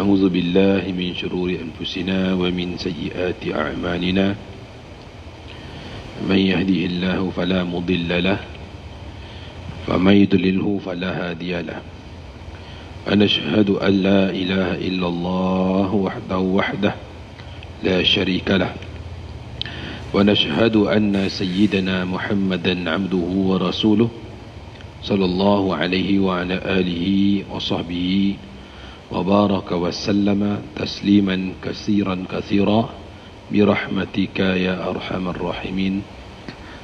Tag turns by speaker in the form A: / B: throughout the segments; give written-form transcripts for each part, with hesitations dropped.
A: ونعوذ بالله من شرور أنفسنا ومن سيئات أعمالنا من يهدي الله فلا مضل له ومن يضلله فلا هادي له ونشهد أن لا إله إلا الله وحده لا شريك له ونشهد أن سيدنا محمدا عبده ورسوله صلى الله عليه وعلى آله وصحبه وبارك وسلم تسليما كثيرا برحمتك يا أرحم الراحمين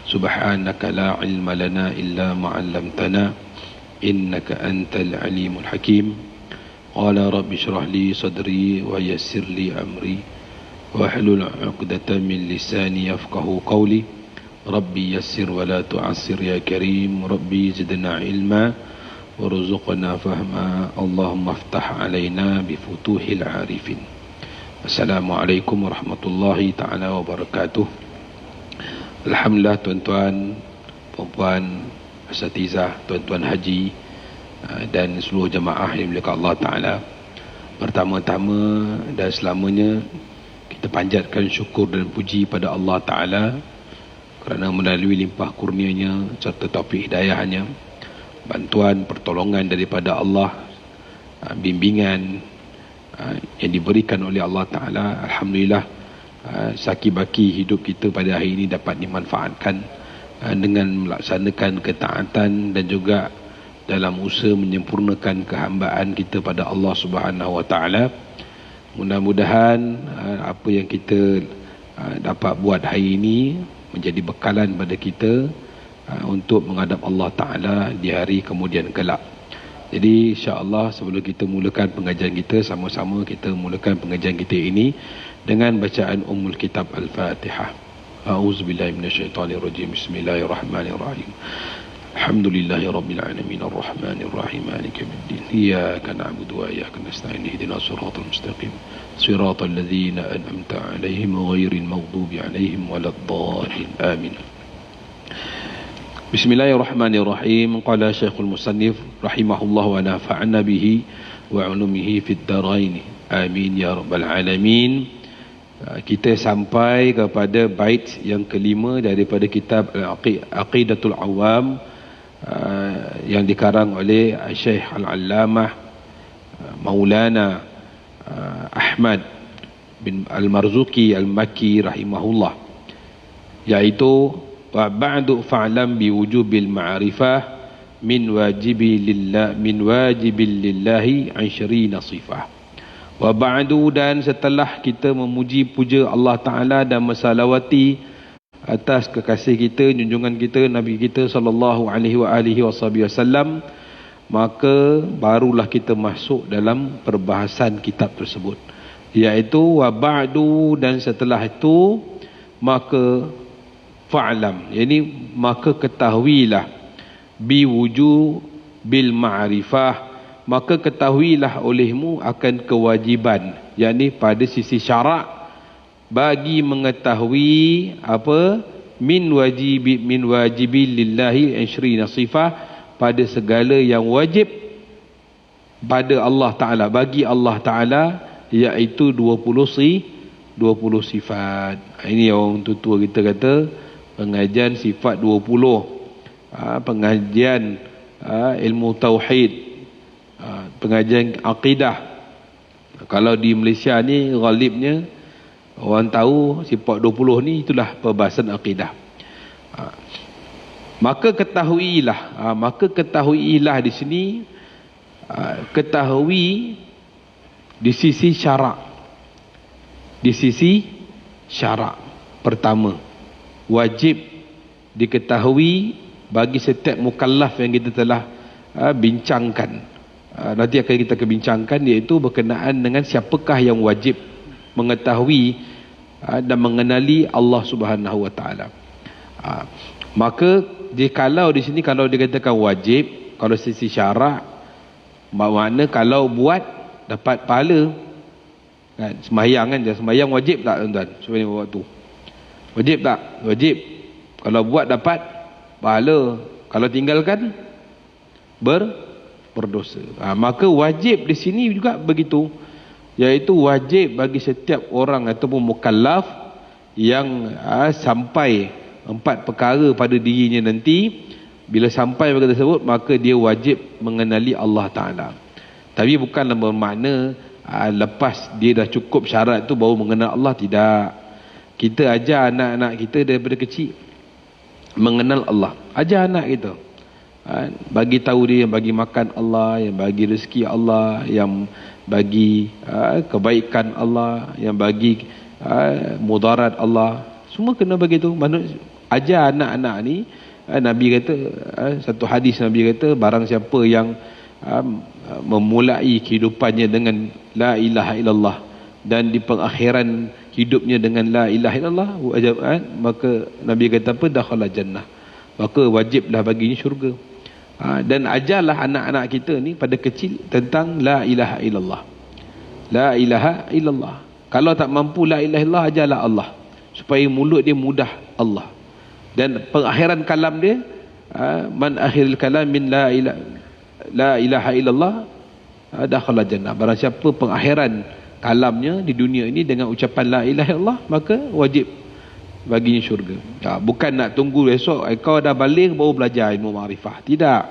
A: سبحانك لا علم لنا إلا ما علمتنا إنك أنت العليم الحكيم قال رب اشرح لي صدري ويسر لي أمري واحلل عقدة من لساني يفقه قولي ربي يسر ولا تعسر يا كريم ربي زدنا علما وارزقنا فهما اللهم افتح علينا بفتوح العارفين. Assalamualaikum warahmatullahi ta'ala wabarakatuh. Alhamdulillah tuan-tuan, puan-puan, asatizah, tuan-tuan haji dan seluruh jemaah yang dimuliakan Allah Ta'ala. Pertama-tama dan selamanya kita panjatkan syukur dan puji pada Allah Ta'ala kerana melalui limpah kurnianya serta taufik hidayahnya, bantuan pertolongan daripada Allah, bimbingan yang diberikan oleh Allah Ta'ala, Alhamdulillah saki-baki hidup kita pada hari ini dapat dimanfaatkan dengan melaksanakan ketaatan dan juga dalam usaha menyempurnakan kehambaan kita pada Allah Subhanahu Wa Ta'ala. Mudah-mudahan apa yang kita dapat buat hari ini menjadi bekalan pada kita untuk menghadap Allah Ta'ala di hari kemudian kelak. Jadi insya-Allah sebelum kita mulakan pengajian kita, sama-sama kita mulakan pengajian kita ini dengan bacaan Ummul Kitab Al-Fatihah. A'udzubillahi minasyaitonirrajim. Bismillahirrahmanirrahim. Alhamdulillahirabbil alamin arrahmanir rahim maliki yaumiddin. Iyyaka na'budu wa iyyaka nasta'in ihdinas siratal mustaqim. Siratal ladzina an'amta 'alaihim ghairil maghdubi 'alaihim waladdallin. Amin. Bismillahirrahmanirrahim. Qala Syekhul Musannif rahimahullah wa nafa'na bihi wa 'ulumihi fid dharain. Amin ya rabbal alamin. Kita sampai kepada bait yang kelima daripada kitab Aqidatul Awam yang dikarang oleh Syekh Al-Allamah Maulana Ahmad bin Al-Marzuki Al-Makki rahimahullah, yaitu wa ba'du fa'lam bi wujubil ma'rifah min wajibil lillahi 20 sifah. Wa ba'du, dan setelah kita memuji puja Allah Ta'ala dan masalawati atas kekasih kita, junjungan kita, Nabi kita sallallahu alaihi wasallam, maka barulah kita masuk dalam perbahasan kitab tersebut, iaitu wa ba'du, dan setelah itu maka fa'lam, yakni maka ketahuilah, biwuju bil ma'rifah, maka ketahuilah olehmu akan kewajiban, yakni pada sisi syarak, bagi mengetahui apa min wajibil lillahi 20 sifah, pada segala yang wajib pada Allah Ta'ala, bagi Allah Ta'ala, iaitu 20 sifat. Ini yang orang tua kita kata pengajian sifat 20, pengajian ilmu tauhid, pengajian akidah. Kalau di Malaysia ni ghalibnya orang tahu sifat 20 ni, itulah perbahasan akidah. Maka ketahuilah di sini, ketahui di sisi syarak. Di sisi syarak, pertama wajib diketahui bagi setiap mukallaf yang kita telah bincangkan. Nanti akan kita bincangkan, iaitu berkenaan dengan siapakah yang wajib mengetahui dan mengenali Allah Subhanahu Wa Ta'ala. Maka kalau di sini, kalau dikatakan wajib, kalau sisi syarak, makna kalau buat dapat pahala kan. Sembahyang kan, sembahyang wajib tak tuan-tuan? Sembahyang waktu wajib tak? Wajib. Kalau buat dapat pahala, kalau tinggalkan berdosa. Maka wajib di sini juga begitu. iaitu wajib bagi setiap orang ataupun mukallaf yang sampai 4 perkara pada dirinya nanti. Bila sampai perkara tersebut, maka dia wajib mengenali Allah Ta'ala. Tapi bukanlah bermakna lepas dia dah cukup syarat tu baru mengenal Allah. Tidak. Kita ajar anak-anak kita daripada kecil mengenal Allah. Ajar anak kita, bagi tahu dia yang bagi makan Allah, yang bagi rezeki Allah, yang bagi kebaikan Allah, yang bagi mudarat Allah. Semua kena begitu. Ajar anak-anak ni. Nabi kata, satu hadis Nabi kata, barang siapa yang memulai kehidupannya dengan la ilaha illallah dan di pengakhiran hidupnya dengan la ilaha illallah, maka Nabi kata apa? Dakhala jannah. Maka wajiblah baginya syurga. Dan ajarlah anak-anak kita ni pada kecil tentang la ilaha illallah. La ilaha illallah. Kalau tak mampu la ilaha illallah, ajarlah Allah, supaya mulut dia mudah Allah. Dan pengakhiran kalam dia, man akhiril kalam min la ilaha illallah dakhala jannah. Barang siapa pengakhiran kalamnya di dunia ini dengan ucapan la ilaha illallah, maka wajib baginya syurga. Bukan nak tunggu esok kau dah balik baru belajar ilmu makrifah. Tidak.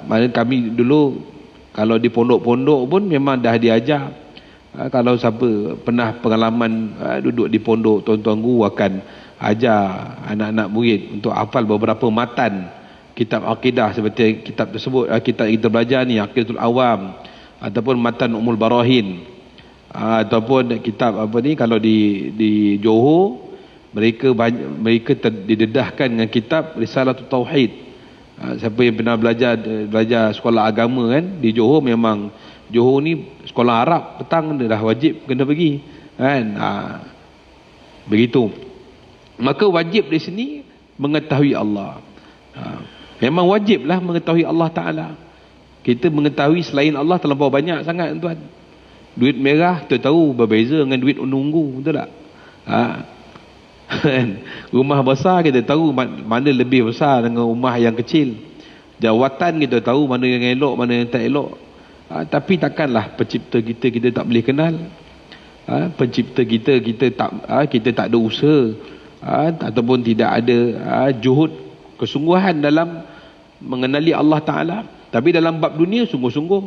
A: Mana kami dulu kalau di pondok-pondok pun memang dah diajar. Kalau siapa pernah pengalaman duduk di pondok, tuan-tuan guru akan ajar anak-anak murid untuk hafal beberapa matan kitab akidah, seperti kitab tersebut, kitab kita belajar ni Aqidatul Awam, ataupun matan Ummul Barahin, ataupun kitab apa ni, kalau di Johor mereka didedahkan dengan kitab Risalatul Tauhid. Siapa yang pernah belajar sekolah agama kan di Johor, memang Johor ni sekolah Arab petang dah wajib kena pergi kan. Begitu. Maka wajib di sini mengetahui Allah. Memang wajiblah mengetahui Allah Ta'ala. Kita mengetahui selain Allah terlampau banyak sangat tuan. Duit merah kita tahu berbeza dengan duit ungu, betul tak? Rumah besar kita tahu mana lebih besar dengan rumah yang kecil. Jawatan kita tahu mana yang elok, mana yang tak elok. Tapi takkanlah pencipta kita tak boleh kenal. Pencipta kita tak ada usaha, ataupun tidak ada juhud, kesungguhan dalam mengenali Allah Ta'ala. Tapi dalam bab dunia sungguh-sungguh.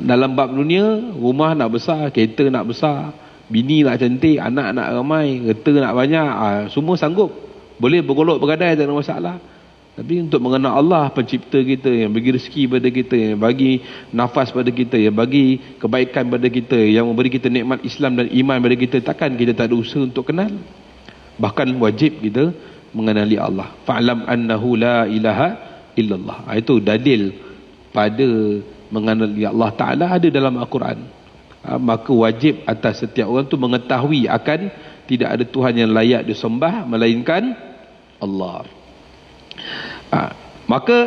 A: Dalam bab dunia, rumah nak besar, kereta nak besar, bini nak cantik, anak nak ramai, kereta nak banyak, semua sanggup, boleh bergolok bergadai, tak ada masalah. Tapi untuk mengenal Allah, pencipta kita, yang bagi rezeki pada kita, yang bagi nafas pada kita, yang bagi kebaikan pada kita, yang memberi kita nikmat Islam dan iman pada kita, takkan kita tak ada usaha untuk kenal? Bahkan wajib kita mengenali Allah. Fa'lam annahu la ilaha illallah. Itu dalil pada mengenali Allah Ta'ala ada dalam Al-Quran. Maka wajib atas setiap orang tu mengetahui akan tidak ada Tuhan yang layak disembah melainkan Allah. Maka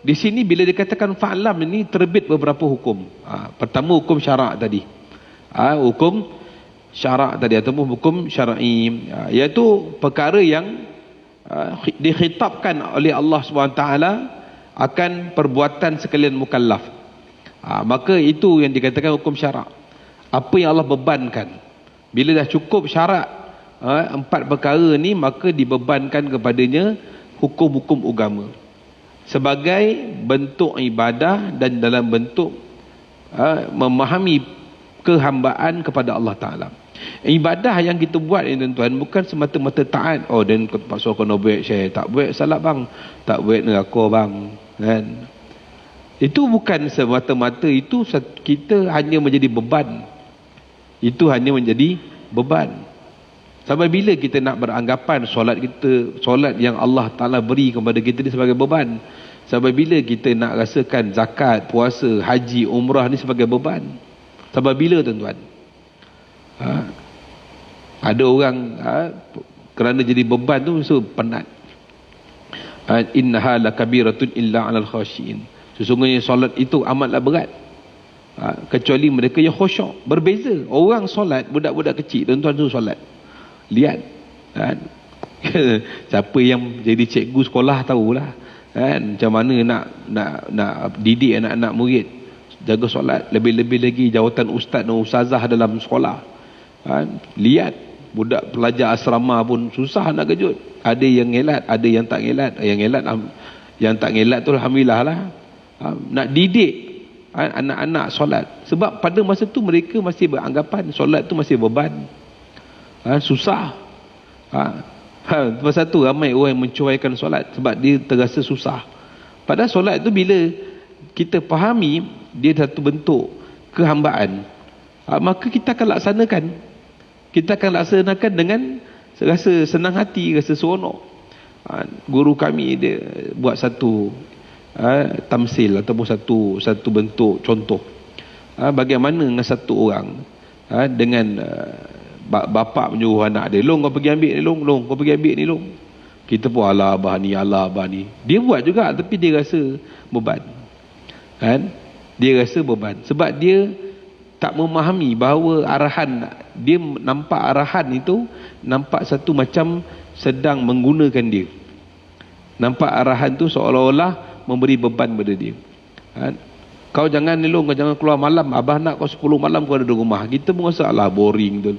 A: di sini bila dikatakan fa'lam ini terbit beberapa hukum. Pertama hukum syarak tadi. Hukum syarak tadi ataupun hukum syar'i, iaitu perkara yang dikhitabkan oleh Allah SWT akan perbuatan sekalian mukallaf. Maka itu yang dikatakan hukum syarak. Apa yang Allah bebankan. Bila dah cukup syarat 4 perkara ni, maka dibebankan kepadanya hukum-hukum agama sebagai bentuk ibadah dan dalam bentuk memahami kehambaan kepada Allah Ta'ala. Ibadah yang kita buat ni tuan-tuan bukan semata-mata taat. Dan paksa kena buat syekh, tak buat salat bang, tak buat neraka bang kan. Itu bukan semata-mata itu kita hanya menjadi beban. Itu hanya menjadi beban. Sampai bila kita nak beranggapan solat kita, solat yang Allah Ta'ala beri kepada kita ni sebagai beban? Sampai bila kita nak rasakan zakat, puasa, haji, umrah ni sebagai beban? Sampai bila tuan-tuan? Ada orang kerana jadi beban tu so penat. Innaha lakabiratun illa 'alal khashiin. Sesungguhnya solat itu amatlah berat kecuali mereka yang khusyuk. Berbeza orang solat, budak-budak kecil tuan-tuan tu solat. Lihat kan? Siapa yang jadi cikgu sekolah tahulah kan, macam mana nak didik anak-anak murid jaga solat. Lebih-lebih lagi jawatan ustaz dan ustazah dalam sekolah. Lihat budak pelajar asrama pun susah nak kejut. Ada yang ngelat, ada yang tak ngelat. Yang tak ngelat tu alhamdulillah lah. Nak didik anak-anak solat. Sebab pada masa tu mereka masih beranggapan solat tu masih beban. Susah. Masa tu ramai orang yang mencuaikan solat sebab dia terasa susah. Padahal solat tu bila kita fahami dia satu bentuk kehambaan, maka kita akan laksanakan. Kita akan laksanakan dengan rasa senang hati, rasa seronok. Guru kami dia buat satu tamsil ataupun satu bentuk contoh. Bagaimana dengan satu orang dengan bapa menyuruh anak dia, "Long, kau pergi ambil ni, long, kau pergi ambil ni, long." Kita pun alah abah ni. Dia buat juga tapi dia rasa beban. Dia rasa beban sebab dia tak memahami bahawa arahan, dia nampak arahan itu nampak satu macam sedang menggunakan dia. Nampak arahan tu seolah-olah memberi beban pada dia. Kau jangan ni, long, kau jangan keluar malam, abah nak kau 10 malam kau ada di rumah. Kita pun rasa alah boring tu.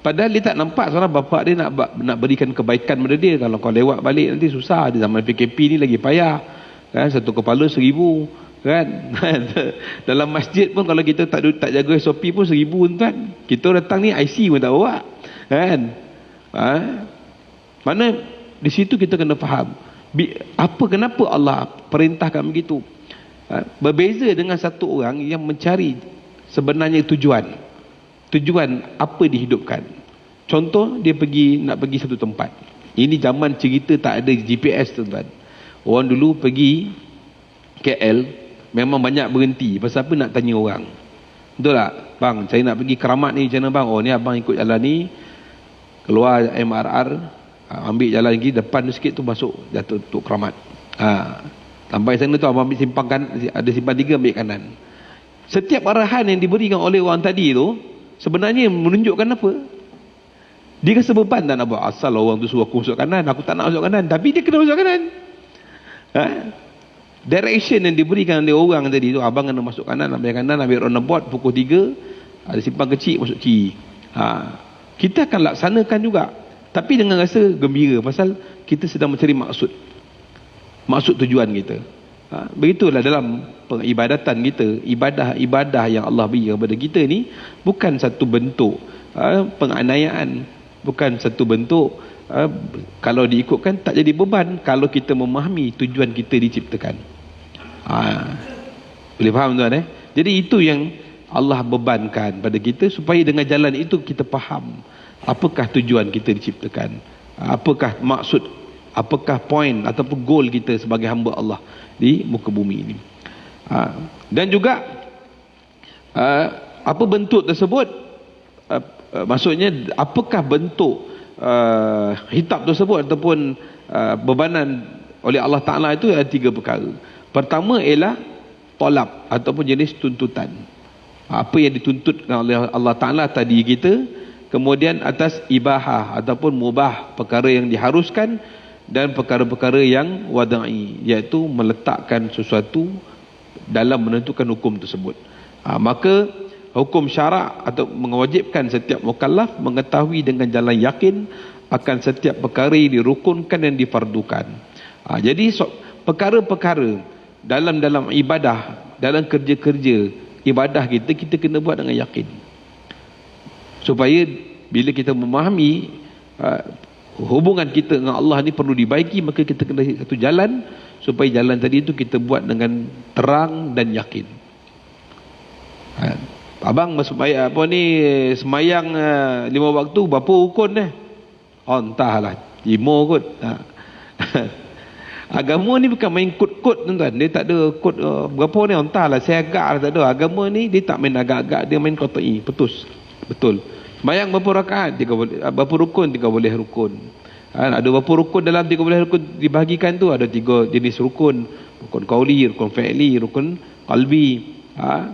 A: Padahal dia tak nampak seorang bapak dia nak berikan kebaikan pada dia. Kalau kau lewat balik nanti susah. Di zaman PKP ni lagi payah. Satu kepala 1,000. Dalam masjid pun kalau kita tak jaga SOP pun 1,000 tuan. Kita datang ni IC pun tak bawa. Mana di situ kita kena faham. Kenapa Allah perintahkan begitu? Berbeza dengan satu orang yang mencari sebenarnya tujuan apa dihidupkan. Contoh, dia nak pergi satu tempat. Ini zaman cerita tak ada GPS tuan-tuan. Orang dulu pergi KL memang banyak berhenti. Pasal apa? Nak tanya orang. Betul tak? Bang, saya nak pergi Keramat ni, macam mana bang? Oh, ni abang ikut jalan ni, keluar MRR, ambil jalan lagi depan tu sikit tu masuk jatuh untuk Keramat. Sampai sana tu abang ambil simpang ada simpang 3, ambil kanan. Setiap arahan yang diberikan oleh orang tadi tu sebenarnya menunjukkan apa? Dia rasa beban tak nak buat. Asal orang tu suruh aku masuk kanan, aku tak nak masuk kanan, tapi dia kena masuk kanan. Direction yang diberikan oleh orang tadi tu, abang kena masuk kanan, ambil roundabout pukul 3, ada simpang kecil, masuk kiri. Kita akan laksanakan juga, tapi dengan rasa gembira pasal kita sedang mencari maksud tujuan kita. Begitulah dalam peribadatan kita. Ibadah yang Allah beri kepada kita ni bukan satu bentuk penganiayaan, bukan satu bentuk kalau diikutkan tak jadi beban kalau kita memahami tujuan kita diciptakan. Boleh faham tuan? Jadi itu yang Allah bebankan pada kita supaya dengan jalan itu kita faham apakah tujuan kita diciptakan, apakah maksud, apakah point ataupun goal kita sebagai hamba Allah di muka bumi ini. Dan juga apa bentuk tersebut, maksudnya apakah bentuk hitap tersebut ataupun bebanan oleh Allah Ta'ala itu ada 3 perkara. Pertama ialah talab ataupun jenis tuntutan. Apa yang dituntutkan oleh Allah Ta'ala tadi kita. Kemudian atas ibahah ataupun mubah, perkara yang diharuskan, dan perkara-perkara yang wada'i, iaitu meletakkan sesuatu dalam menentukan hukum tersebut. Maka hukum syarak atau mewajibkan setiap mukallaf mengetahui dengan jalan yakin akan setiap perkara yang dirukunkan dan difardukan. Jadi perkara-perkara dalam ibadah, dalam kerja-kerja ibadah kita kena buat dengan yakin, supaya bila kita memahami hubungan kita dengan Allah ni perlu dibaiki, maka kita kena satu jalan supaya jalan tadi itu kita buat dengan terang dan yakin. Abang semayang 5 waktu berapa rukun entahlah 5 kot. Agama ni bukan main kod-kod tuan-tuan. Dia tak ada kod berapa ni, entahlah, saya agak tak ada. Agama ni dia tak main agak-agak, dia main qat'i, betul. Sembayang berapa rakaat, berapa rukun, 13 rukun. Ada berapa rukun dalam 13 rukun dibahagikan tu, ada 3 jenis rukun. Rukun qauli, rukun fi'li, rukun qalbi.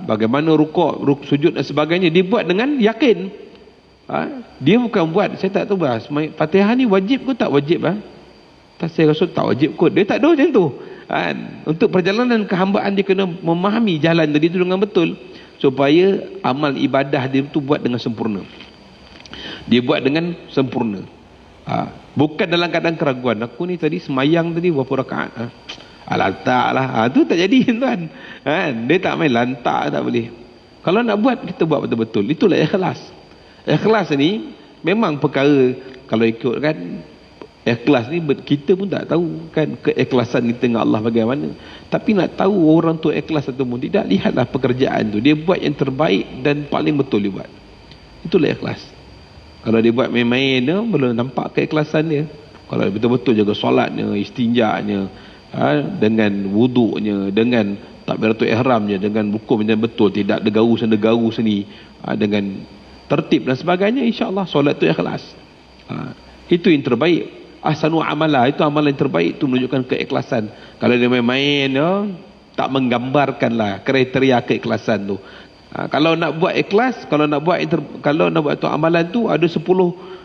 A: Bagaimana rukuk, sujud dan sebagainya, dibuat dengan yakin. Dia bukan buat, saya tak tahu Fatihah ni wajib ke tak wajib? Tak, saya rasa tak wajib kot. Dia tak ada macam tu. Untuk perjalanan kehambaan dia kena memahami jalan tadi itu dengan betul, supaya amal ibadah dia tu buat dengan sempurna. Dia buat dengan sempurna. Bukan dalam keadaan keraguan. Aku ni tadi semayang tadi berapa rakaat? Lantak lah. Tu tak jadi tuan. Dia tak main lantak, tak boleh. Kalau nak buat, kita buat betul-betul. Itulah ikhlas. Ikhlas ni memang perkara, kalau ikut kan, ikhlas ni kita pun tak tahu kan keikhlasan kita dengan Allah bagaimana. Tapi nak tahu orang tu ikhlas atau tidak, lihatlah pekerjaan tu. Dia buat yang terbaik dan paling betul dia buat. Itulah ikhlas. Kalau dia buat main-main, belum nampak keikhlasan dia. Kalau betul-betul jaga solatnya, istinjaknya, dengan wuduknya, dengan takbiratul ihramnya, dengan hukumnya betul, tidak degaru seni, dengan tertib dan sebagainya, insya-Allah solat tu ikhlas. Itu yang terbaik. Ahsanu amala, itu amalan yang terbaik, itu menunjukkan keikhlasan. Kalau dia main-main, tak menggambarkanlah kriteria keikhlasan tu. Kalau nak buat ikhlas, kalau nak buat tu amalan tu ada 10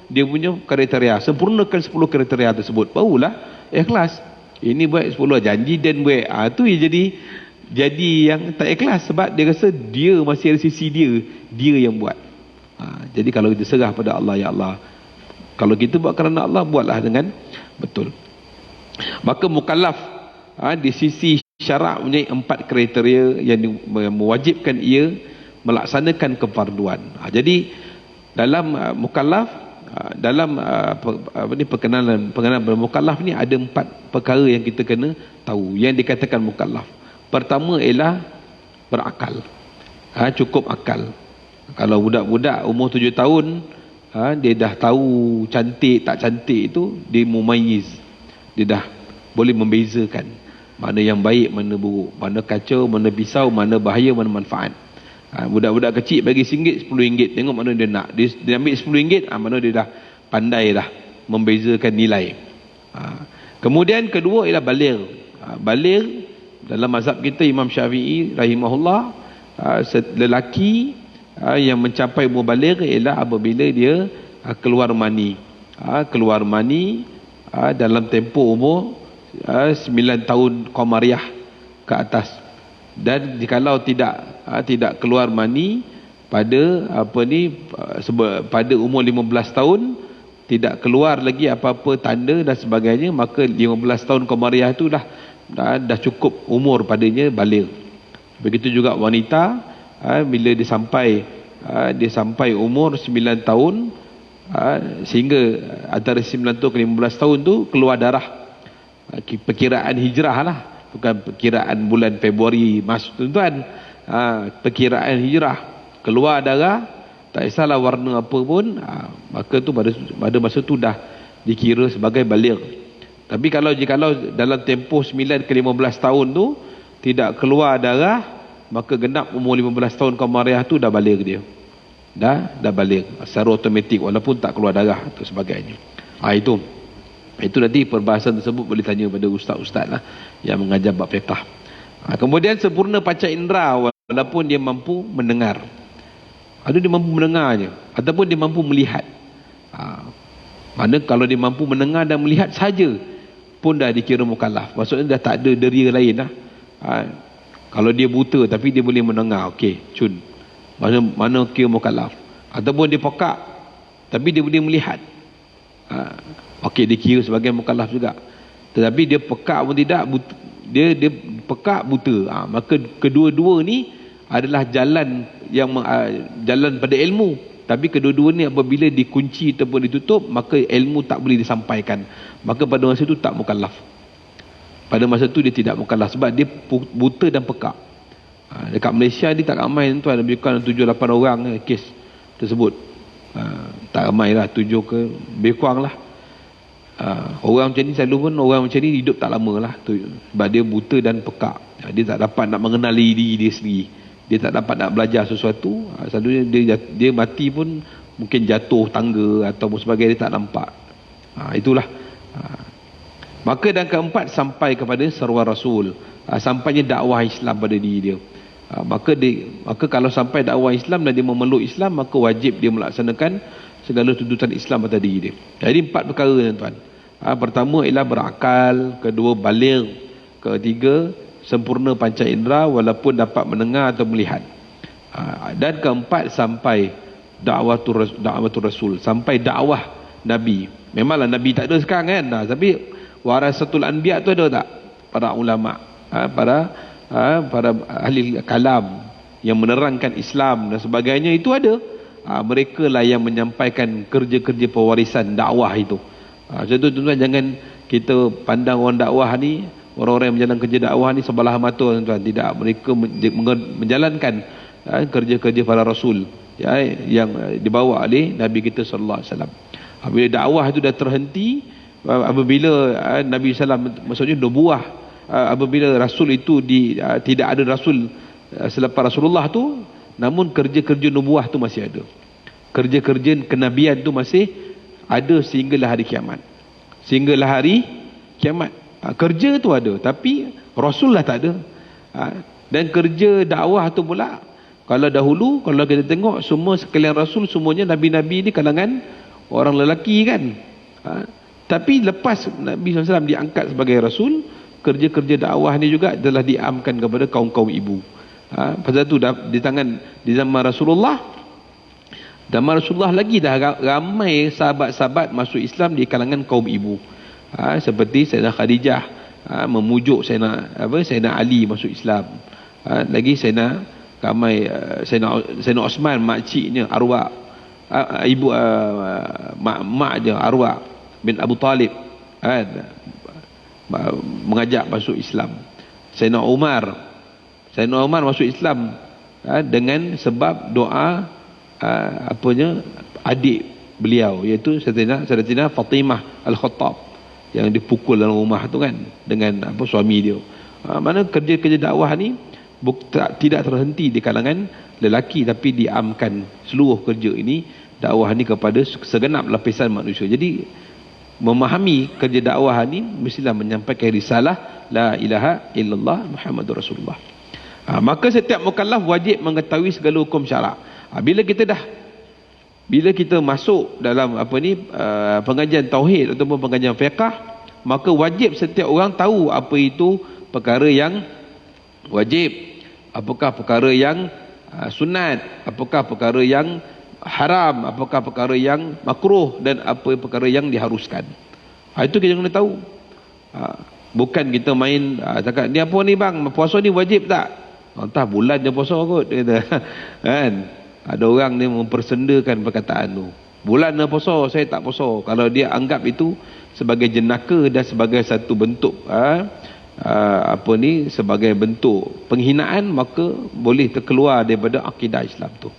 A: dia punya kriteria. Sempurnakan 10 kriteria tersebut, barulah ikhlas. Ini buat 10 janji dan buat. Tu yang jadi yang tak ikhlas, sebab dia rasa dia masih ada sisi dia yang buat. Jadi kalau kita serah pada Allah, ya Allah, kalau kita buat kerana Allah, buatlah dengan betul. Maka mukallaf di sisi syarak punya 4 kriteria yang mewajibkan ia melaksanakan kefarduan. Jadi dalam mukallaf, dalam perkenalan bermukallaf ni ada 4 perkara yang kita kena tahu yang dikatakan mukallaf. Pertama ialah berakal. Cukup akal. Kalau budak-budak umur 7 tahun, dia dah tahu cantik tak cantik itu, dia mumayyiz. Dia dah boleh membezakan mana yang baik, mana buruk, mana kacau, mana pisau, mana bahaya, mana manfaat. Budak-budak kecil bagi RM1, RM10, tengok mana dia nak. Dia ambil RM10, mana dia dah pandai dah membezakan nilai. Kemudian kedua ialah baligh. Baligh dalam mazhab kita, Imam Syafi'i rahimahullah, lelaki yang mencapai umur baligh ialah apabila dia keluar mani. Keluar mani dalam tempoh umur 9 tahun Qamariah ke atas. Dan jikalau tidak keluar mani pada pada umur 15 tahun, tidak keluar lagi apa-apa tanda dan sebagainya, maka 15 tahun Qamariah itu dah cukup umur padanya baligh. Begitu juga wanita, bila dia sampai umur 9 tahun, sehingga antara 9 tahun ke 15 tahun tu keluar darah. Perkiraan hijrah lah, bukan perkiraan bulan Februari tuan-tuan. Perkiraan hijrah, keluar darah, tak kisahlah warna apa pun, maka tu pada masa tu dah dikira sebagai baligh. Tapi jikalau dalam tempoh 9 ke 15 tahun tu tidak keluar darah, maka genap umur 15 tahun Qamariah tu dah baligh dia. Dah baligh secara automatik, walaupun tak keluar darah atau sebagainya. Itu nanti perbahasan tersebut boleh tanya pada ustaz-ustaz lah yang mengajar bab fiqh. Kemudian sempurna panca indera, walaupun dia mampu mendengar. Ada dia mampu mendengarnya, ataupun dia mampu melihat. Mana kalau dia mampu mendengar dan melihat saja pun dah dikira mukallaf. Maksudnya dah tak ada deria lain lah. Kalau dia buta tapi dia boleh mendengar, okey, cun. Mana kira mukallaf. Ataupun dia pekak tapi dia boleh melihat. Okey, dia kira sebagai mukallaf juga. Tetapi dia pekak pun tidak, dia pekak buta. Maka kedua-dua ni adalah jalan pada ilmu. Tapi kedua-dua ni apabila dikunci ataupun ditutup, maka ilmu tak boleh disampaikan. Maka pada masa itu tak mukallaf. Pada masa itu dia tidak mukallaf sebab dia buta dan pekak. Dekat Malaysia ni tak ramai tuan, lebih kurang 7-8 orang kes tersebut. Tak ramai lah, 7 ke lebih kurang lah. Orang macam ni selalu pun, orang macam ni hidup tak lama lah sebab dia buta dan pekak. Dia tak dapat nak mengenali diri dia sendiri, dia tak dapat nak belajar sesuatu. Selalunya dia mati pun mungkin jatuh tangga ataupun sebagainya, dia tak nampak. Itulah. Maka dan keempat, sampai kepada seruan Rasul, sampainya dakwah Islam pada diri dia. Maka kalau sampai dakwah Islam dan dia memeluk Islam, maka wajib dia melaksanakan segala tuntutan Islam atas diri dia. Jadi 4 perkara tuan-tuan. Pertama ialah berakal, kedua baligh, Ketiga, sempurna panca indera walaupun dapat mendengar atau melihat. Dan keempat, sampai da'watul rasul, sampai dakwah Nabi. Memanglah Nabi tak ada sekarang kan, tapi warasatul anbiya tu ada tak? Para ulama, para ahli kalam yang menerangkan Islam dan sebagainya itu ada. Mereka lah yang menyampaikan kerja-kerja pewarisan dakwah itu. Contoh tuan-tuan, jangan kita pandang orang dakwah ni, orang-orang yang menjalankan kerja dakwah ni sebelah mata tuan-tuan. Tidak, mereka menjalankan kerja-kerja para rasul yang dibawa oleh Nabi kita sallallahu alaihi wasallam. Bila dakwah itu dah terhenti, apabila Nabi sallam, maksudnya nubuah, apabila rasul itu tidak ada rasul selepas Rasulullah tu, namun kerja-kerja nubuah tu masih ada. Kerja-kerja kenabian tu masih ada sehinggalah hari kiamat. Sehinggalah hari kiamat. Kerja tu ada, tapi rasul lah tak ada. Dan kerja dakwah tu pula, kalau dahulu, kalau kita tengok semua sekalian rasul, semuanya nabi-nabi ni kalangan orang lelaki kan. Tapi lepas Nabi SAW diangkat sebagai rasul, kerja-kerja dakwah ni juga telah diamkan kepada kaum-kaum ibu. Pasal tu di zaman Rasulullah lagi dah ramai sahabat-sahabat masuk Islam di kalangan kaum ibu. Seperti Sayyidina Khadijah memujuk Sayyidina Ali masuk Islam. Lagi Sayyidina Osman, makciknya arwah, ibu mak dia arwah bin Abu Talib mengajak masuk Islam. Sayyidina Umar masuk Islam dengan sebab doa adik beliau, iaitu Sayyidatina Fatimah Al-Khattab yang dipukul dalam rumah tu kan dengan suami dia. Mana kerja-kerja dakwah ni tidak terhenti di kalangan lelaki, tapi diamkan seluruh kerja ini, dakwah ni kepada segenap lapisan manusia. Jadi memahami kerja dakwah ni mestilah menyampaikan risalah la ilaha illallah Muhammadur Rasulullah. Maka setiap mukallaf wajib mengetahui segala hukum syarak. Bila kita masuk dalam pengajian tauhid ataupun pengajian fiqh, maka wajib setiap orang tahu apa itu perkara yang wajib, apakah perkara yang sunat, apakah perkara yang haram, apakah perkara yang makruh, dan apa perkara yang diharuskan. Itu kita kena tahu. Bukan kita main cakap ni apa ni bang, puasa ni wajib tak? Entah bulan je puasa kot, kata. Kan? Ada orang ni mempersendakan perkataan tu. Bulan dah puasa, saya tak puasa. Kalau dia anggap itu sebagai jenaka dan sebagai satu bentuk sebagai bentuk penghinaan, maka boleh terkeluar daripada akidah Islam tu.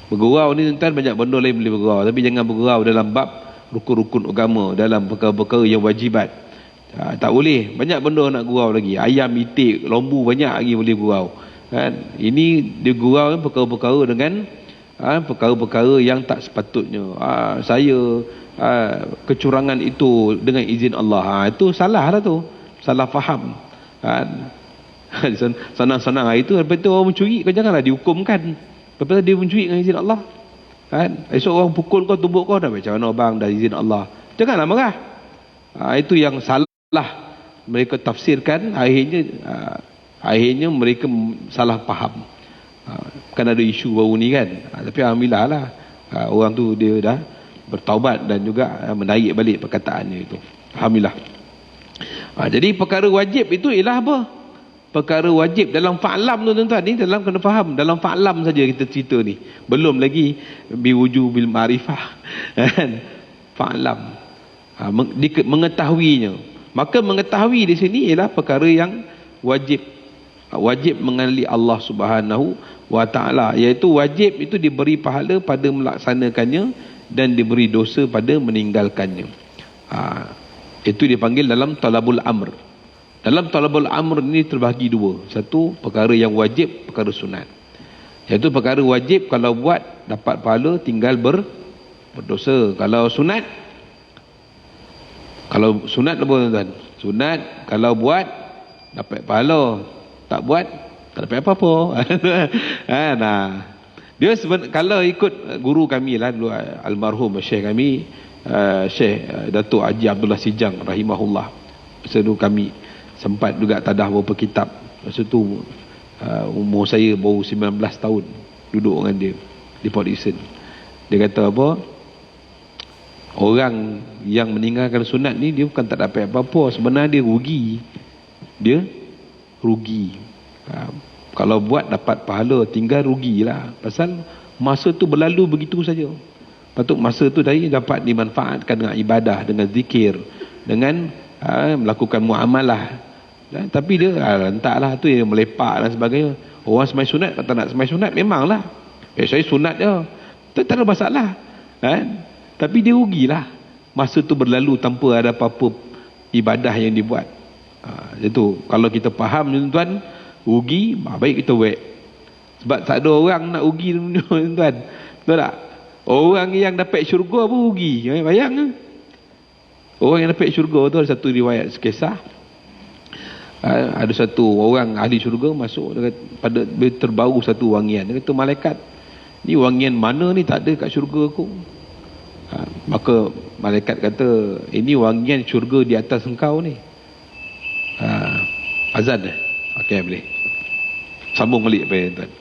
A: Bergurau ni tuan, banyak benda lain boleh bergurau, tapi jangan bergurau dalam bab rukun-rukun agama, dalam perkara-perkara yang wajibat. Tak boleh. Banyak benda nak gurau lagi. Ayam, itik, lembu, banyak lagi boleh gurau. Kan? Ini dia gurau perkara-perkara dengan perkara-perkara yang tak sepatutnya. Kecurangan itu dengan izin Allah. Itu salah lah tu. Salah faham. Senang-senang itu. Lepas tu orang mencuri, kau janganlah dihukumkan. Lepas tu dia mencuri dengan izin Allah. Esok orang pukul kau, tumbuk kau, dah macam mana bang, dah izin Allah. Janganlah marah. Itu yang salah mereka tafsirkan, akhirnya mereka salah faham. Kan ada isu baru ni kan, tapi alhamdulillah lah, orang tu dia dah bertaubat dan juga menarik balik perkataannya itu. Alhamdulillah. Jadi perkara wajib itu ialah apa? Perkara wajib dalam fa'lam tu tuan-tuan, ni dalam kena faham, dalam fa'lam saja kita cerita ni, belum lagi biwujubil ma'rifah. Fa'lam, mengetahuinya. Maka mengetahui di sini ialah perkara yang wajib. Wajib mengenali Allah Subhanahu wa ta'ala, iaitu wajib itu diberi pahala pada melaksanakannya dan diberi dosa pada meninggalkannya. Itu dipanggil dalam talabul amr. Dalam talabul amr ini terbahagi dua. Satu, perkara yang wajib, perkara sunat. Iaitu perkara wajib kalau buat dapat pahala, tinggal berdosa. Kalau sunat apa tuan-tuan? Sunat kalau buat dapat pahala, tak buat tak dapat apa-apa. Dia kalau ikut guru kami lah dulu, almarhum Syekh kami, Syekh Datuk Haji Abdullah Sijang rahimahullah, seru kami, sempat juga tadah beberapa kitab. Masa tu umur saya baru 19 tahun duduk dengan dia di Port Dickson. Dia kata apa, orang yang meninggalkan sunat ni dia bukan tak dapat apa-apa, sebenarnya dia rugi. Dia rugi. Kalau buat dapat pahala, tinggal rugilah. Pasal masa tu berlalu begitu saja. Patut masa tu tadi dapat dimanfaatkan dengan ibadah, dengan zikir, dengan melakukan muamalah. Tapi dia entahlah tu yang melepak dan sebagainya. Orang semai sunat kata nak semai sunat, memanglah saya sunat je, tak ada masalah kan? Tapi dia rugilah. Masa tu berlalu tanpa ada apa-apa ibadah yang dibuat. Itu kalau kita faham tuan-tuan, rugi, baik kita buat. Sebab tak ada orang nak rugi tuan-tuan. Betul tak? Orang yang dapat syurga pun rugi. Bayang. Orang yang dapat syurga tu ada satu riwayat sekisah. Ada satu orang ahli syurga masuk pada terbau satu wangian. Dia kata, malaikat, ni wangian mana ni tak ada kat syurga aku? Maka malaikat kata, ini wangian syurga di atas engkau ni. Azan dah. Okey, boleh sambung balik apa ya tuan.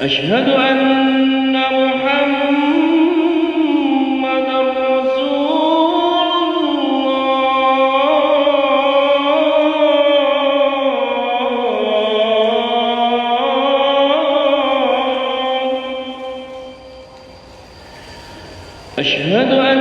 B: أشهد أن محمد رسول الله أشهد أن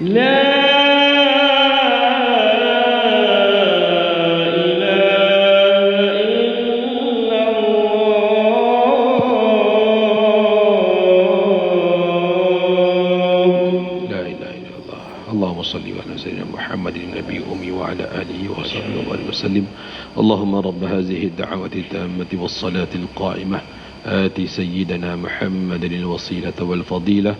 B: لا إله إلا الله.
A: لا إله إلا الله. اللهم صل على سيدنا محمد النبي الأمي وعلى آله وصحبه وسلم. اللهم رب هذه الدعوة التامة والصلاة القائمة آتي سيدنا محمد الوسيلة والفضيلة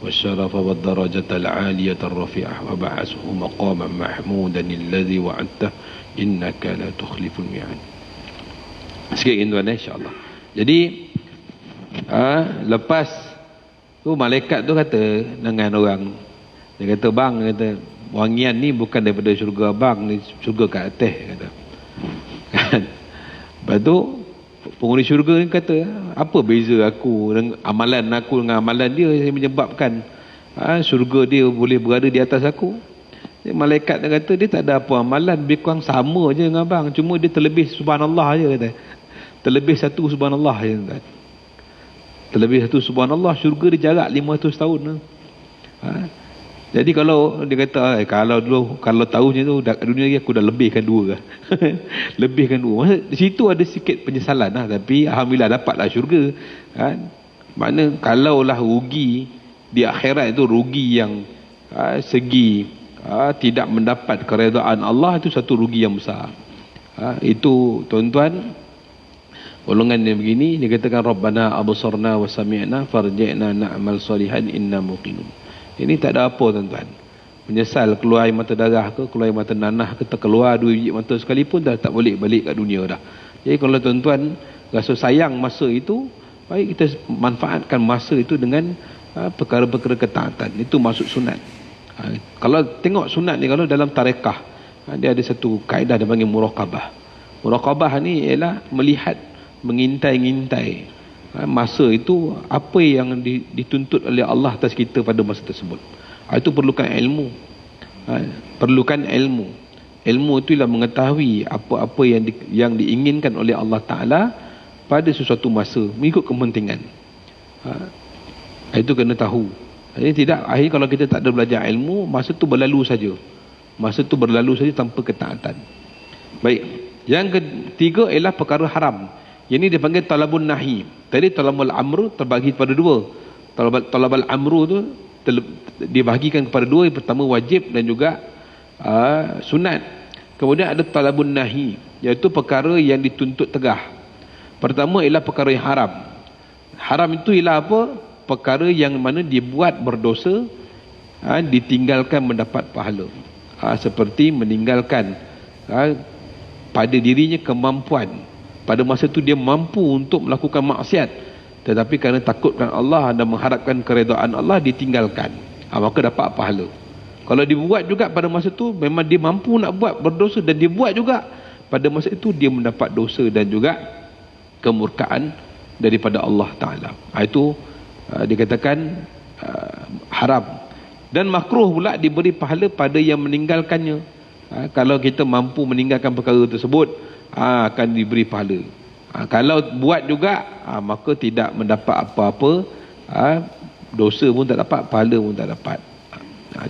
A: والشرف والدرجة العالية الرفيعة وبعثه مقاما محمودا الذي وعدته إنك لا تخلف الميعاد. Sikit tuan insya-Allah. Jadi lepas tu malaikat tu kata dengan orang, dia kata bang, dia kata wangian ni bukan daripada syurga bang, ni syurga kat atas, kata. Kan? Lepas tu penghuni syurga ni kata, apa beza aku dengan amalan dia yang menyebabkan syurga dia boleh berada di atas aku? Malaikat dia kata dia tak ada apa amalan, lebih kurang sama je dengan abang, cuma dia terlebih subhanallah je, kata. Terlebih satu subhanallah je, kata. Terlebih satu subhanallah, syurga dia jarak 500 tahun. Jadi kalau dia kata kalau tahu macam tu dunia ni aku dah lebihkan 2 kan. Lebihkan 2. Maksud di situ ada sikit penyesalan lah, tapi alhamdulillah dapatlah syurga. Kan? Makna kalaulah rugi di akhirat itu rugi yang segi tidak mendapat keredaan Allah, itu satu rugi yang besar. Itu tuan-tuan, golongan yang begini dia katakan Rabbana absarna wa sami'na farji'na na'mal salihan inna muqinun. Ini tak ada apa tuan-tuan. Menyesal keluar air mata darah ke, keluar air mata nanah ke, terkeluar 2 biji mata sekalipun dah tak boleh balik kat dunia dah. Jadi kalau tuan-tuan rasa sayang masa itu, baik kita manfaatkan masa itu dengan perkara-perkara ketaatan. Itu maksud sunat. Kalau tengok sunat ni, kalau dalam tarekah, dia ada satu kaedah dia panggil muraqabah. Muraqabah ni ialah melihat, mengintai-ngintai masa itu apa yang dituntut oleh Allah atas kita pada masa tersebut. Itu perlukan ilmu. Perlukan ilmu. Ilmu itu ialah mengetahui apa-apa yang diinginkan oleh Allah Ta'ala pada sesuatu masa mengikut kepentingan. Itu kena tahu. Jadi tidak, akhirnya kalau kita tak ada belajar ilmu, masa tu berlalu saja. Masa tu berlalu saja tanpa ketaatan. Baik. Yang ketiga ialah perkara haram. Yang ini dipanggil talabun nahi. Tadi talabul amru terbagi kepada 2. Talabul amru tu dibahagikan kepada 2. Yang pertama wajib dan juga sunat. Kemudian ada talabun nahi, iaitu perkara yang dituntut tegah. Pertama ialah perkara yang haram. Haram itu ialah apa? Perkara yang mana dibuat berdosa, ditinggalkan mendapat pahala. Seperti meninggalkan pada dirinya kemampuan. Pada masa itu dia mampu untuk melakukan maksiat, tetapi kerana takutkan Allah dan mengharapkan keredaan Allah, ditinggalkan. Maka dapat pahala. Kalau dibuat juga pada masa itu, memang dia mampu nak buat berdosa dan dia buat juga, pada masa itu dia mendapat dosa dan juga kemurkaan daripada Allah Ta'ala. Itu dikatakan haram. Dan makruh pula diberi pahala pada yang meninggalkannya. Kalau kita mampu meninggalkan perkara tersebut, akan diberi pahala. Kalau buat juga, maka tidak mendapat apa-apa, dosa pun tak dapat, pahala pun tak dapat.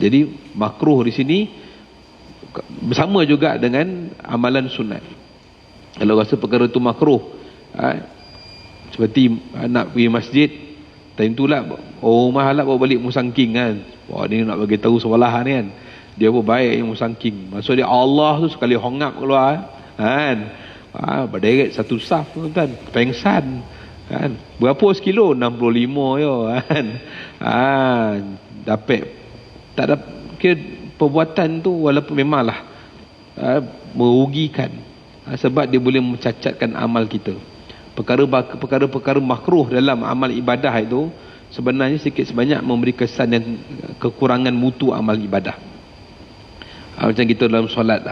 A: Jadi makruh di sini bersama juga dengan amalan sunat. Kalau rasa perkara itu makruh, seperti nak pergi masjid, time tu lah rumah lah bawa balik musangking kan. Wah, dia nak bagi tahu sekolah ni kan, dia pun baik yang musangking. Maksud dia Allah tu sekali hongap keluar kan, berderet satu saf tuan, pengsan kan, berapa sekilo, 65 yo kan. Dapat tak ada kira perbuatan tu, walaupun memanglah merugikan, sebab dia boleh mencacatkan amal kita. Perkara-perkara makruh dalam amal ibadah itu sebenarnya sikit sebanyak memberi kesan dan kekurangan mutu amal ibadah. Macam kita dalam solat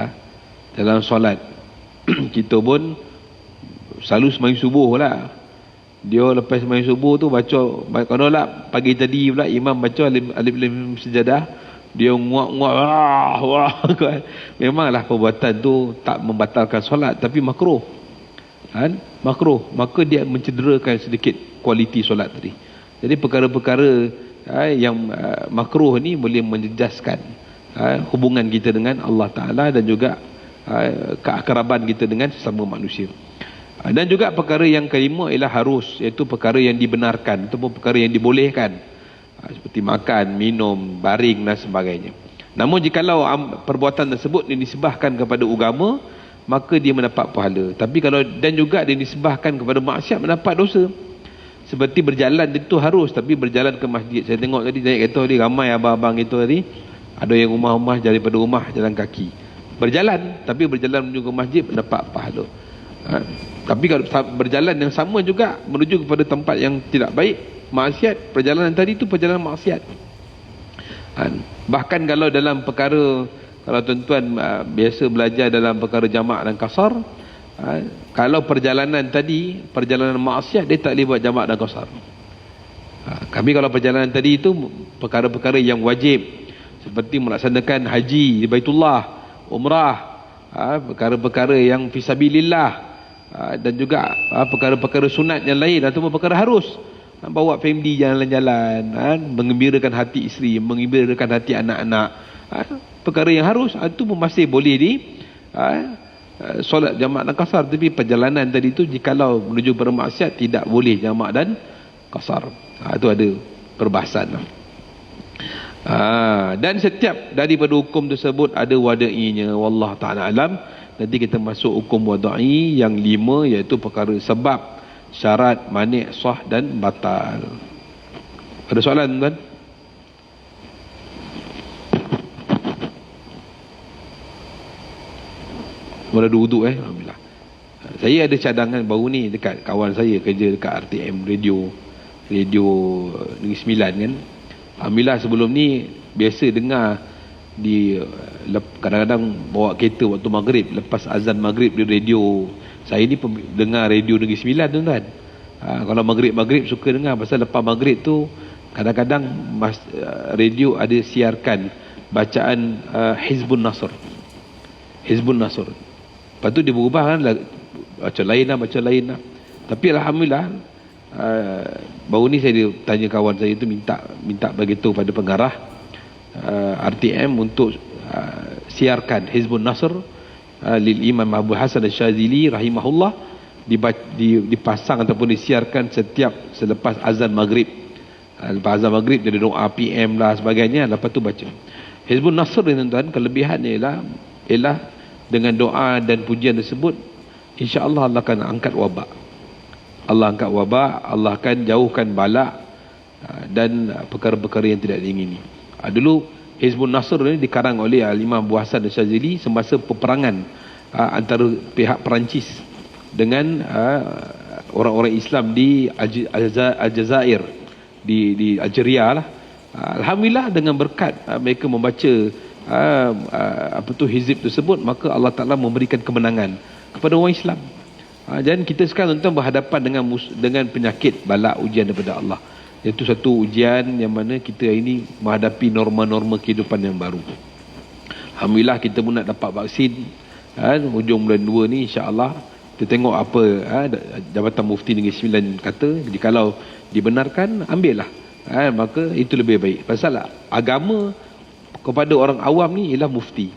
A: dalam solat kita pun selalu sembahyang subuh lah. Dia lepas sembahyang subuh tu baca, kalau lah pagi tadi pula imam baca alif lam sejadah, dia nguak-nguak kan. Memanglah perbuatan tu tak membatalkan solat, tapi makruh kan, makruh. Maka dia mencederakan sedikit kualiti solat tadi. Jadi perkara-perkara yang makruh ni boleh menjejaskan hubungan kita dengan Allah Ta'ala dan juga keakraban kita dengan sesama manusia. Dan juga perkara yang kelima ialah harus, iaitu perkara yang dibenarkan ataupun perkara yang dibolehkan, seperti makan, minum, baring dan sebagainya. Namun jikalau perbuatan tersebut disebahkan kepada agama, maka dia mendapat pahala. Tapi kalau dan juga dia disebahkan kepada maksiat, mendapat dosa. Seperti berjalan itu harus, tapi berjalan ke masjid. Saya tengok tadi naik kereta tadi, ramai abang-abang itu tadi, ada yang rumah-rumah daripada rumah jalan kaki. Berjalan, tapi berjalan menuju ke masjid mendapat pahala. Tapi kalau berjalan yang sama juga menuju kepada tempat yang tidak baik, maksiat, perjalanan tadi itu perjalanan maksiat. Bahkan kalau dalam perkara, kalau tuan-tuan biasa belajar dalam perkara jamak dan qasar, kalau perjalanan tadi perjalanan maksiat, dia tak boleh buat jamak dan qasar. Kami kalau perjalanan tadi itu perkara-perkara yang wajib, seperti melaksanakan haji di Baitullah, umrah, perkara-perkara yang fisabilillah, dan juga perkara-perkara sunat yang lain ataupun perkara harus, bawa family jalan-jalan, mengembirakan hati isteri, mengembirakan hati anak-anak, perkara yang harus itu pun masih boleh di solat jamak dan qasar. Tapi perjalanan tadi itu jikalau menuju bermaksiat, tidak boleh jamak dan qasar. Itu ada perbahasan. Dan setiap daripada hukum tersebut ada wada'inya, wallahu ta'ala alam. Nanti kita masuk hukum wada'i yang 5, iaitu perkara sebab, syarat, mani', sah dan batal. Ada soalan tuan? Mula ada wuduk Alhamdulillah. Saya ada cadangan baru ni dekat kawan saya kerja dekat RTM radio Negeri Sembilan kan. Alhamdulillah sebelum ni biasa dengar di kadang-kadang bawa kereta waktu maghrib, lepas azan maghrib di radio. Saya ni dengar radio Negeri Sembilan tuan-tuan. Kalau maghrib suka dengar, pasal lepas maghrib tu kadang-kadang radio ada siarkan bacaan Hizbun Nasr. Lepas tu dia berubah kan, baca lain lah. Tapi Alhamdulillah, baru ni saya tanya kawan saya tu, minta beritahu pada pengarah RTM untuk siarkan Hizbun Nasr lil Imam Abu Hasan Al-Syazili rahimahullah, dipasang ataupun disiarkan selepas azan maghrib. Lepas azan maghrib dia ada doa PM lah sebagainya, lepas tu baca Hizbun Nasr ni tuan-tuan. Kelebihannya ialah dengan doa dan pujian tersebut, insya-Allah Allah akan angkat wabak. Allah akan jauhkan balak dan perkara-perkara yang tidak diingini. Dulu Hizbun Nasr ni dikarang oleh Imam Abu Hasan Al-Syazili semasa peperangan antara pihak Perancis dengan orang-orang Islam di Aljazair, di Algeria lah. Alhamdulillah dengan berkat mereka membaca hizib tersebut, maka Allah Ta'ala memberikan kemenangan kepada orang Islam. Dan kita sekarang tuan berhadapan dengan penyakit, balak, ujian daripada Allah. Itu satu ujian yang mana kita ini menghadapi norma-norma kehidupan yang baru. Alhamdulillah kita pun nak dapat vaksin hujung bulan 2 ni, insya-Allah. Kita tengok apa Jabatan Mufti Negeri Sembilan kata, jikalau dibenarkan, ambillah. Maka itu lebih baik. Pasal agama kepada orang awam ni ialah mufti.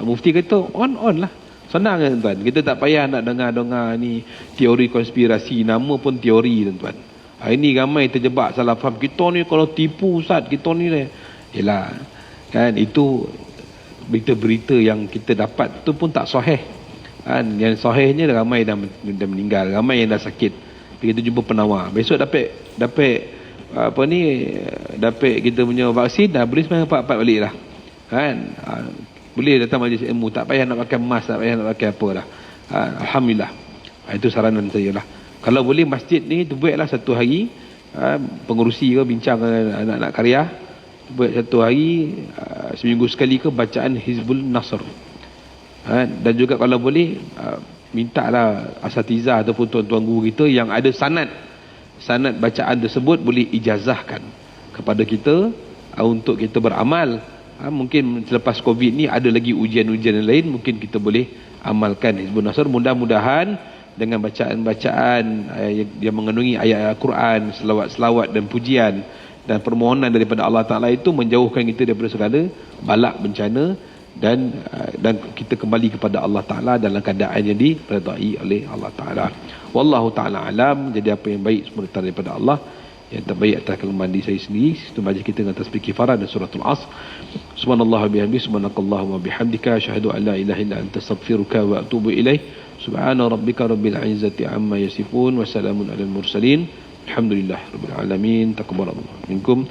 A: Mufti kata on lah. Senang kan tuan. Kita tak payah nak dengar ni teori konspirasi, nama pun teori tuan. Ini ramai terjebak salah faham. Kita ni kalau tipu ustaz, kita ni ialah kan, itu berita-berita yang kita dapat tu pun tak sahih. Yang sahihnya ramai dah meninggal, ramai yang dah sakit. Kita jumpa penawar. Besok dapat dapat kita punya vaksin dah, boleh semayang 4 balik lah. Kan? Boleh datang majlis ilmu, tak payah nak pakai mask, tak payah nak pakai apa lah. Alhamdulillah. Itu saranan saya lah. Kalau boleh masjid ni tu buatlah satu hari, pengurusi ke bincang dengan anak-anak karya, buat satu hari seminggu sekali ke bacaan Hizbul Nasr. Dan juga kalau boleh mintalah asatizah ataupun tuan-tuan guru kita yang ada sanad bacaan tersebut boleh ijazahkan kepada kita untuk kita beramal. Mungkin selepas Covid ni ada lagi ujian-ujian yang lain, mungkin kita boleh amalkan Hizbun Nasr. Mudah-mudahan dengan bacaan-bacaan yang mengandungi ayat Al-Quran, selawat-selawat dan pujian Dan permohonan daripada Allah Ta'ala itu menjauhkan kita daripada segala balak bencana, dan kita kembali kepada Allah Ta'ala dalam keadaan yang diredai oleh Allah Ta'ala. Wallahu Ta'ala alam. Jadi apa yang baik semua datang daripada Allah, yang terbaik atas kelemahan diri saya sendiri. Itu baca kita dengan tasbih kifarah dan suratul Asr. Subhanallah bihamdi, subhanakallahumma bihamdika, asyhadu an la ilaha illa anta, astaghfiruka wa atubu ilaih. Subhana rabbika rabbil izzati amma yasifun, wa salamun alal mursalin, alhamdulillah rabbil alamin. Taqabbalallahu minkum.